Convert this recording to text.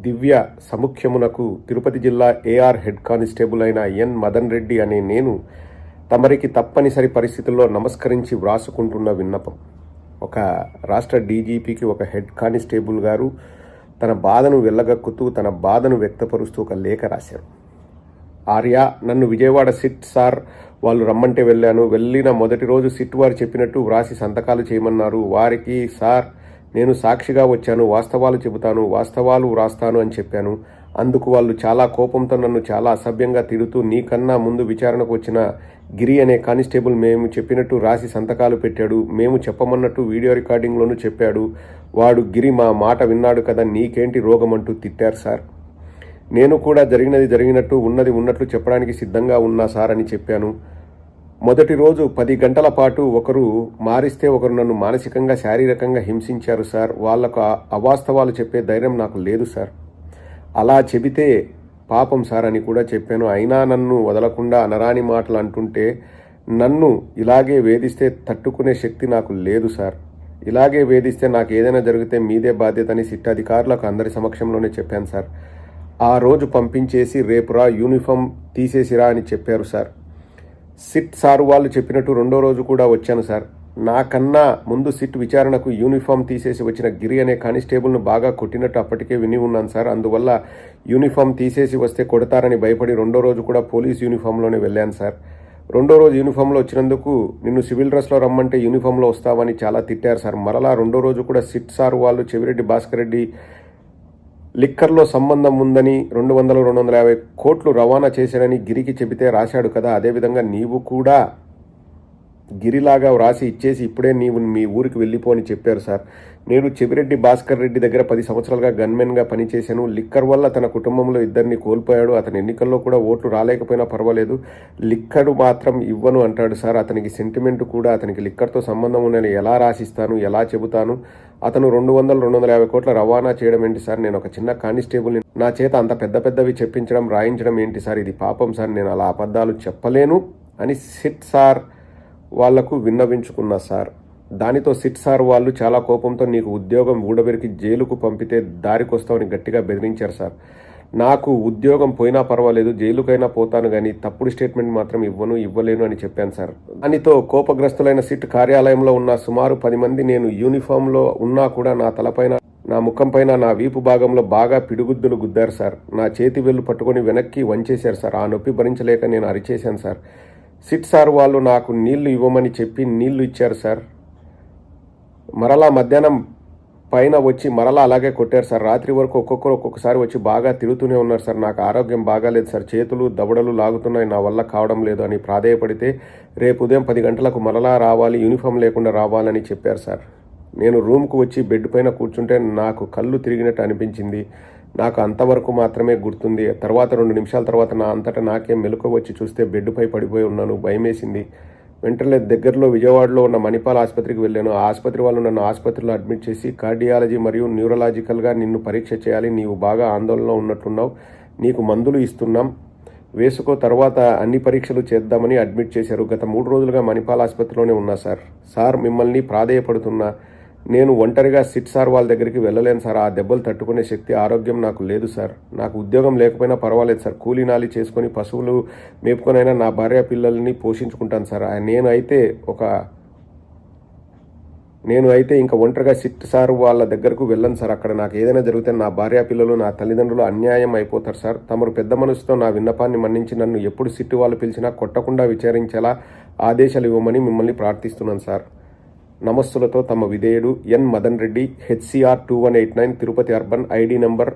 దివ్య సముఖ్యమునకు తిరుపతి జిల్లా AR head constable అయిన ఎన్ మదన్ రెడ్డి అనే నేను తమరికి తప్పనిసరి పరిస్థితుల్లో నమస్కరించి వ్రాసుకుంటున్న విన్నపం. ఒక రాష్ట్ర డీజీపీకి ఒక హెడ్ కానిస్టేబుల్ గారు తన బాధను వెళ్ళగక్కుతూ తన బాధను వ్యక్తపరుస్తూ ఒక లేఖ రాశారు. ఆర్య, నన్ను విజయవాడ సిట్ సార్ వాళ్ళు రమ్మంటే వెళ్ళాను. వెళ్ళిన మొదటి రోజు సిట్ వారు చెప్పినట్టు వ్రాసి సంతకాలు చేయమన్నారు. వారికి సార్ నేను సాక్షిగా వచ్చాను, వాస్తవాలు చెబుతాను, వాస్తవాలు వ్రాస్తాను అని చెప్పాను. అందుకు వాళ్ళు చాలా కోపంతో నన్ను చాలా అసభ్యంగా తిడుతూ నీకన్నా ముందు విచారణకు వచ్చిన గిరి అనే కానిస్టేబుల్ మేము చెప్పినట్టు రాసి సంతకాలు పెట్టాడు, మేము చెప్పమన్నట్టు వీడియో రికార్డింగ్లోనూ చెప్పాడు, వాడు గిరి మా మాట విన్నాడు కదా, నీకేంటి రోగం అంటూ తిట్టారు సార్. నేను కూడా జరిగినది జరిగినట్టు ఉన్నది ఉన్నట్లు చెప్పడానికి సిద్ధంగా ఉన్నా సార్ అని చెప్పాను. మొదటి రోజు 10 గంటల పాటు ఒకరు మారిస్తే ఒకరు నన్ను మానసికంగా శారీరకంగా హింసించారు సార్. వాళ్లకు అవాస్తవాలు చెప్పే ధైర్యం నాకు లేదు సార్. అలా చెబితే పాపం సార్ అని కూడా చెప్పాను. అయినా నన్ను వదలకుండా అనరాని మాటలు అంటుంటే నన్ను ఇలాగే వేధిస్తే తట్టుకునే శక్తి నాకు లేదు సార్. ఇలాగే వేధిస్తే నాకు ఏదైనా జరిగితే మీదే బాధ్యత అని సిట్ అధికారులకు అందరి సమక్షంలోనే చెప్పాను సార్. ఆ రోజు పంపించేసి రేపురా యూనిఫామ్ తీసేసిరా అని చెప్పారు సార్. సిట్ సార్ వాళ్ళు చెప్పినట్టు రెండో రోజు కూడా వచ్చాను సార్. నాకన్నా ముందు సిట్ విచారణకు యూనిఫామ్ తీసేసి వచ్చిన గిరి అనే కానిస్టేబుల్ను బాగా కొట్టినట్టు అప్పటికే విని ఉన్నాను సార్. అందువల్ల యూనిఫామ్ తీసేసి వస్తే కొడతారని భయపడి రెండో రోజు కూడా పోలీస్ యూనిఫామ్లోనే వెళ్ళాను సార్. రెండో రోజు యూనిఫామ్లో వచ్చినందుకు నిన్ను సివిల్ డ్రెస్లో రమ్మంటే యూనిఫామ్లో వస్తావని చాలా తిట్టారు సార్. మరలా రెండో రోజు కూడా సిట్ సార్ వాళ్ళు చెవిరెడ్డి భాస్కర్ రెడ్డి లిక్కర్లో సంబంధం ఉందని 200-250 కోట్లు రవాణా చేశాడని గిరికి చెబితే రాశాడు కదా, అదేవిధంగా నీవు కూడా గిరిలాగా వ్రాసి ఇచ్చేసి ఇప్పుడే నీవు మీ ఊరికి వెళ్ళిపో అని చెప్పారు సార్. నేను చెవిరెడ్డి భాస్కర్ రెడ్డి దగ్గర 10 సంవత్సరాలుగా గన్మెన్గా పనిచేశాను. లిక్కర్ వల్ల తన కుటుంబంలో 2 కోల్పోయాడు. అతని ఎన్నికల్లో కూడా ఓట్లు రాలేకపోయినా పర్వాలేదు, లిక్కరు మాత్రం ఇవ్వను అంటాడు సార్. అతనికి సెంటిమెంట్ కూడా, అతనికి లిక్కర్తో సంబంధం ఉందని ఎలా రాసిస్తాను, ఎలా చెబుతాను? అతను 200-250 కోట్ల రవాణా చేయడం ఏంటి సార్? నేను ఒక చిన్న కానిస్టేబుల్ని, నా చేత అంత పెద్దవి చెప్పించడం రాయించడం ఏంటి సార్? ఇది పాపం సార్, నేను అలా అబద్ధాలు చెప్పలేను అని సిట్ సార్ వాళ్లకు విన్నవించుకున్నా సార్. దానితో సిట్ సార్ వాళ్ళు చాలా కోపంతో నీకు ఉద్యోగం ఊడబెరికి జైలుకు పంపితే దారికొస్తామని గట్టిగా బెదిరించారు సార్. నాకు ఉద్యోగం పోయినా పర్వాలేదు, జైలుకైనా పోతాను కానీ తప్పుడు స్టేట్మెంట్ మాత్రం ఇవ్వలేను అని చెప్పాను సార్. దానితో కోపగ్రస్తులైన సిట్ కార్యాలయంలో ఉన్న సుమారు 10 మంది నేను యూనిఫామ్లో ఉన్నా కూడా నా తలపైన, నా ముఖం పైన, నా వీపు భాగంలో బాగా పిడుగుద్దులు గుద్దారు సార్. నా చేతి వెళ్ళు పట్టుకొని వెనక్కి వంచేశారు సార్. ఆ నొప్పి భరించలేక నేను అరిచేశాను సార్. సిట్ సార్ వాళ్ళు నాకు నీళ్లు ఇవ్వమని చెప్పి నీళ్లు ఇచ్చారు సార్. మరలా మధ్యాహ్నం పైన వచ్చి మరలా అలాగే కొట్టారు సార్. రాత్రి వరకు ఒక్కొక్కసారి వచ్చి బాగా తిరుగుతూనే ఉన్నారు సార్. నాకు ఆరోగ్యం బాగాలేదు సార్, చేతులు దవడలు లాగుతున్నాయి, నా వల్ల కావడం లేదు అని ప్రాధేయపడితే రేపు ఉదయం 10 గంటలకు మరలా రావాలి, యూనిఫామ్ లేకుండా రావాలని చెప్పారు సార్. నేను రూమ్కు వచ్చి బెడ్ పైన కూర్చుంటే నాకు కళ్ళు తిరిగినట్టు అనిపించింది. నాకు అంతవరకు మాత్రమే గుర్తుంది. తర్వాత 2 నిమిషాల తర్వాత నా అంతటా నాకే మెలకువ వచ్చి చూస్తే బెడ్పై పడిపోయి ఉన్నాను. భయమేసింది. వెంటనే దగ్గరలో విజయవాడలో ఉన్న మణిపాల్ ఆసుపత్రికి వెళ్ళాను. ఆ ఆసుపత్రి వాళ్ళు నన్ను ఆసుపత్రిలో అడ్మిట్ చేసి కార్డియాలజీ మరియు న్యూరలాజికల్గా నిన్ను పరీక్ష చేయాలి, నీవు బాగా ఆందోళనలో ఉన్నట్టున్నావు, నీకు మందులు ఇస్తున్నాం, వేసుకో, తర్వాత అన్ని పరీక్షలు చేద్దామని అడ్మిట్ చేశారు. గత 3 రోజులుగా మణిపాల్ ఆసుపత్రిలోనే ఉన్నా సార్. మిమ్మల్ని ప్రాధేయపడుతున్నా, నేను ఒంటరిగా సిట్ సార్ వాళ్ళ దగ్గరికి వెళ్ళలేను సార్. ఆ దెబ్బలు తట్టుకునే శక్తి, ఆరోగ్యం నాకు లేదు సార్. నాకు ఉద్యోగం లేకపోయినా పర్వాలేదు సార్, కూలీనాలి చేసుకొని పశువులు మేపుకొనైనా నా భార్య పిల్లల్ని పోషించుకుంటాను సార్. నేను అయితే ఇంకా ఒంటరిగా సిట్ సార్ వాళ్ళ దగ్గరకు వెళ్ళను సార్. అక్కడ నాకు ఏదైనా జరిగితే నా భార్య పిల్లలు, నా తల్లిదండ్రులు అన్యాయం అయిపోతారు సార్. తమరు పెద్ద మనసుతో నా విన్నపాన్ని మన్నించి నన్ను ఎప్పుడు సిట్ వాళ్ళు పిలిచినా కొట్టకుండా విచారించేలా ఆదేశాలు ఇవ్వమని మిమ్మల్ని ప్రార్థిస్తున్నాను సార్. నమస్సులతో తమ విధేయుడు N Madan Reddy, HCR 2189, Tirupati urban, ID number